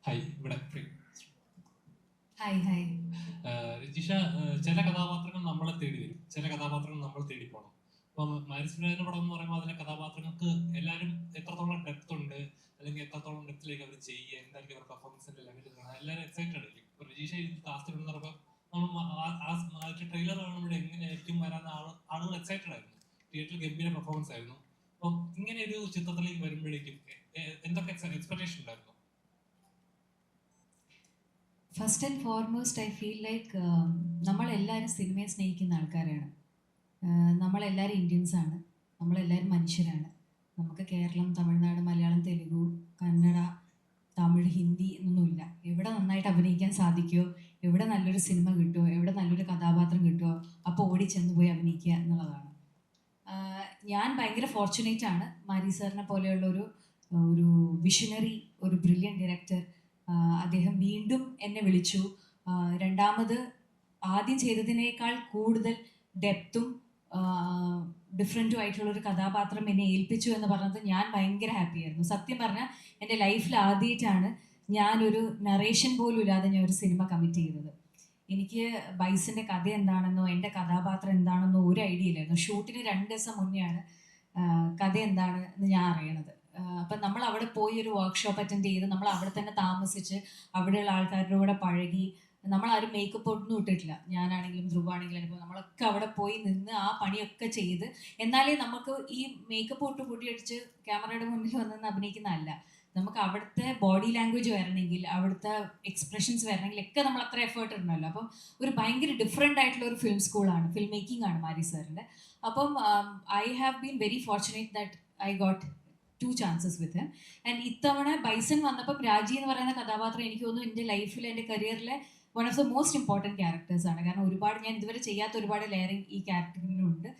Hi, ഇവിടെ free. Hi hi. Rajisha, ചില കഥാപാത്രങ്ങൾ നമ്മളെ തേടി വരും, ചില കഥാപാത്രങ്ങൾ നമ്മൾ തേടി പോകണം. ഇപ്പം മാരിസ്ഫിരാജിന്റെ പടം എന്ന് പറയുമ്പോൾ അതിലെ കഥാപാത്രങ്ങൾക്ക് എല്ലാവരും എത്രത്തോളം ഡെപ്ത് ഉണ്ട്, അല്ലെങ്കിൽ എത്രത്തോളം ഡെപ്തിലേക്ക് അവർ ചെയ്യുക, എന്തായിരിക്കും അവരുടെ പെർഫോമൻസിന്റെ ലെവൽ, എല്ലാവരും എക്സൈറ്റഡ് ആയിരിക്കും. ഇപ്പൊ രജിഷ ഇതിൽ കാസ്റ്റ് എന്ന് പറയുമ്പോൾ നമ്മൾ ട്രെയിലർ കാണുമ്പോൾ എങ്ങനെയായിരിക്കും വരാൻ ആളുകൾ എക്സൈറ്റഡ് ആയിരുന്നു. തിയേറ്ററിൽ ഗംഭീര പെർഫോമൻസ് ആയിരുന്നു. അപ്പം ഇങ്ങനെ ഒരു ചിത്രത്തിലേക്ക് വരുമ്പോഴേക്കും എന്തൊക്കെ എക്സ്പെക്ടേഷൻ ഉണ്ടായിരുന്നു? First and foremost I feel like നമ്മളെല്ലാവരും സിനിമയെ സ്നേഹിക്കുന്ന ആൾക്കാരാണ്. നമ്മളെല്ലാവരും ഇന്ത്യൻസാണ്, നമ്മളെല്ലാവരും മനുഷ്യരാണ്. നമുക്ക് കേരളം, തമിഴ്നാട്, മലയാളം, തെലുഗു, കന്നഡ, തമിഴ്, ഹിന്ദി എന്നൊന്നുമില്ല. എവിടെ നന്നായിട്ട് അഭിനയിക്കാൻ സാധിക്കുമോ, എവിടെ നല്ലൊരു സിനിമ കിട്ടുമോ, എവിടെ നല്ലൊരു കഥാപാത്രം കിട്ടുമോ, അപ്പോൾ ഓടി ചെന്ന് പോയി അഭിനയിക്കുക എന്നുള്ളതാണ്. ഞാൻ ഭയങ്കര ഫോർച്ചുനേറ്റ് ആണ്. മാരി സാറിനെ പോലെയുള്ള ഒരു വിഷനറി, ഒരു ബ്രില്യൻ ഡയറക്ടർ. അദ്ദേഹം വീണ്ടും എന്നെ വിളിച്ചു. രണ്ടാമത് ആദ്യം ചെയ്തതിനേക്കാൾ കൂടുതൽ ഡെപ്തും ഡിഫറെൻറ്റും ആയിട്ടുള്ളൊരു കഥാപാത്രം എന്നെ ഏൽപ്പിച്ചു എന്ന് പറഞ്ഞത് ഞാൻ ഭയങ്കര ഹാപ്പിയായിരുന്നു. സത്യം പറഞ്ഞാൽ എൻ്റെ ലൈഫിൽ ആദ്യമായിട്ടാണ് ഞാനൊരു നറേഷൻ പോലും ഇല്ലാതെ ഞാൻ ഒരു സിനിമ കമ്മിറ്റ് ചെയ്തത്. എനിക്ക് ബൈസിൻ്റെ കഥ എന്താണെന്നോ എൻ്റെ കഥാപാത്രം എന്താണെന്നോ ഒരു ഐഡിയ ഇല്ലായിരുന്നു. ഷൂട്ടിന് 2 ദിവസം മുന്നെയാണ് കഥ എന്താണ് എന്ന് ഞാൻ അറിയണത്. അപ്പം നമ്മൾ അവിടെ പോയി ഒരു വർക്ക്ഷോപ്പ് അറ്റൻഡ് ചെയ്ത് നമ്മൾ അവിടെ തന്നെ താമസിച്ച് അവിടെയുള്ള ആൾക്കാരുടെ കൂടെ പഴകി. നമ്മളാരും മേക്കപ്പ് ഒന്നും ഇട്ടിട്ടില്ല. ഞാനാണെങ്കിലും ധ്രുവാണെങ്കിലും ഇപ്പോൾ നമ്മളൊക്കെ അവിടെ പോയി നിന്ന് ആ പണിയൊക്കെ ചെയ്ത് എന്നാലേ നമുക്ക് ഈ മേക്കപ്പ് ഇട്ട് പൊടിയടിച്ച് ക്യാമറയുടെ മുന്നിൽ വന്ന് അഭിനയിക്കുന്നതല്ല. നമുക്ക് അവിടുത്തെ ബോഡി ലാംഗ്വേജ് വരണമെങ്കിൽ, അവിടുത്തെ എക്സ്പ്രഷൻസ് വരണമെങ്കിൽ ഒക്കെ നമ്മൾ അത്ര എഫേർട്ട് ഇടണമല്ലോ. അപ്പം ഒരു ഭയങ്കര ഡിഫറെൻ്റ് ആയിട്ടുള്ള ഒരു ഫിലിം സ്കൂളാണ്, ഫിലിം മേക്കിംഗ് ആണ് മാരി സാറിൻ്റെ. അപ്പം I have been very fortunate that I got 2 chances with him. And ഇത്തവണ ബൈസൺ വന്നപ്പം രാജി എന്ന് പറയുന്ന കഥാപാത്രം എനിക്ക് തോന്നുന്നു എൻ്റെ ലൈഫിൽ, എൻ്റെ കരിയറിലെ one of the most important ക്യാരക്ടേഴ്സാണ്. കാരണം ഒരുപാട് ഞാൻ ഇതുവരെ ചെയ്യാത്ത ഒരുപാട് ലെയറിങ് ഈ ക്യാരക്ടറിനുണ്ട്.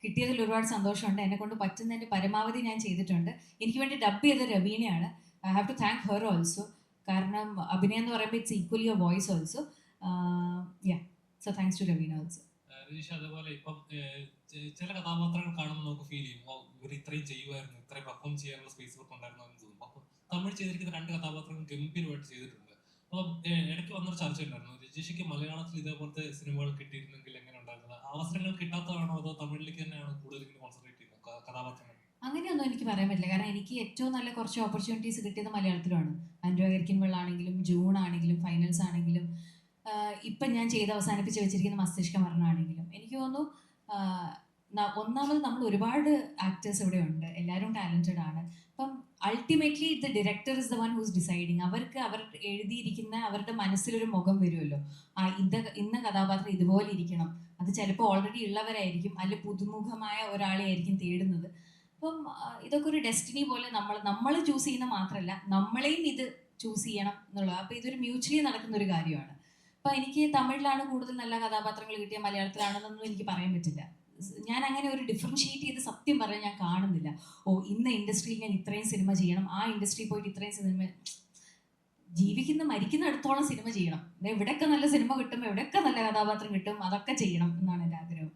കിട്ടിയതിൽ ഒരുപാട് സന്തോഷമുണ്ട്. എന്നെ കൊണ്ട് പറ്റുന്നതിൻ്റെ പരമാവധി ഞാൻ ചെയ്തിട്ടുണ്ട്. എനിക്ക് വേണ്ടി ഡബ് ചെയ്ത രവീണയാണ്. I have to thank her also. കാരണം അഭിനയം എന്ന് പറയുമ്പോൾ it's equally a voice also. Yeah, so thanks to Raveena also. Ratheesh, അതുപോലെ ഇപ്പം ചില കഥാപാത്രങ്ങൾ കാണുമ്പോൾ നമുക്ക് ഫീൽ ചെയ്യും, ഇവർ ഇത്രയും ചെയ്യുമായിരുന്നു, ഇത്രയും പെർഫോം ചെയ്യാനുള്ള സ്പേസ് ഇവർക്ക് ഉണ്ടായിരുന്നു എന്ന് തോന്നും. അപ്പം തമിഴ് ചെയ്തിരിക്കുന്ന 2 കഥാപാത്രങ്ങൾ ഗംഭീരമായിട്ട് ചെയ്തിട്ടുണ്ട്. അപ്പം ഇടയ്ക്ക് വന്നൊരു ചർച്ച ഉണ്ടായിരുന്നു, രജീഷയ്ക്ക് മലയാളത്തിൽ ഇതേപോലത്തെ സിനിമകൾ കിട്ടിയിരുന്നെങ്കിൽ എങ്ങനെ ഉണ്ടായിരുന്നത്? അവസരങ്ങൾ കിട്ടാത്തതാണോ അതോ തമിഴിലേക്ക് തന്നെയാണ് കൂടുതൽ കോൺസെൻട്രേറ്റ് ചെയ്യുന്നത് കഥാപാത്രങ്ങൾ? അങ്ങനെയൊന്നും എനിക്ക് പറയാൻ പറ്റില്ല. കാരണം എനിക്ക് ഏറ്റവും നല്ല കുറച്ച് ഓപ്പർച്യൂണിറ്റീസ് കിട്ടിയത് മലയാളത്തിലാണ്. അനുരാഗരിക്കൻ വെള്ളാണെങ്കിലും, ജൂൺ ആണെങ്കിലും, ഫൈനൽസ് ആണെങ്കിലും, ഇപ്പം ഞാൻ ചെയ്ത് അവസാനിപ്പിച്ച് വെച്ചിരിക്കുന്ന മസ്തിഷ്ക മരണമാണെങ്കിലും, എനിക്ക് തോന്നുന്നു ഒന്നാമത് നമ്മൾ ഒരുപാട് ആക്ടേഴ്സ് ഇവിടെ ഉണ്ട്, എല്ലാവരും ടാലൻറ്റഡ് ആണ്. അപ്പം ultimately the director is the one who's deciding. അവർക്ക് അവർ എഴുതിയിരിക്കുന്ന അവരുടെ മനസ്സിലൊരു മുഖം വരുമല്ലോ, ഇന്ന കഥാപാത്രം ഇതുപോലെ ഇരിക്കണം. അത് ചിലപ്പോൾ ഓൾറെഡി ഉള്ളവരായിരിക്കും, അല്ലെങ്കിൽ പുതുമുഖമായ ഒരാളെ ആയിരിക്കും തേടുന്നത്. അപ്പം ഇതൊക്കെ ഒരു ഡെസ്റ്റിനി പോലെ നമ്മൾ ചൂസ് ചെയ്യുന്ന മാത്രമല്ല, നമ്മളെയും ഇത് ചൂസ് ചെയ്യണം എന്നുള്ളത്. അപ്പോൾ ഇതൊരു മ്യൂച്വലി നടക്കുന്ന ഒരു കാര്യമാണ്. അപ്പോൾ എനിക്ക് തമിഴിലാണ് കൂടുതൽ നല്ല കഥാപാത്രങ്ങൾ കിട്ടിയ, മലയാളത്തിലാണെന്നൊന്നും എനിക്ക് പറയാൻ പറ്റില്ല. ഞാൻ അങ്ങനെ ഒരു ഡിഫറൻഷിയേറ്റ് ചെയ്ത് സത്യം പറയാൻ ഞാൻ കാണുന്നില്ല. ഇന്ന ഇൻഡസ്ട്രിയിൽ ഞാൻ ഇത്രയും സിനിമ ചെയ്യണം, ആ ഇൻഡസ്ട്രിയിൽ പോയിട്ട് ഇത്രയും സിനിമ. മരിക്കുന്ന അടുത്തോളം സിനിമ ചെയ്യണം. എവിടെയൊക്കെ നല്ല സിനിമ കിട്ടും, എവിടെയൊക്കെ നല്ല കഥാപാത്രം കിട്ടും, അതൊക്കെ ചെയ്യണം എന്നാണ് എൻ്റെ ആഗ്രഹം.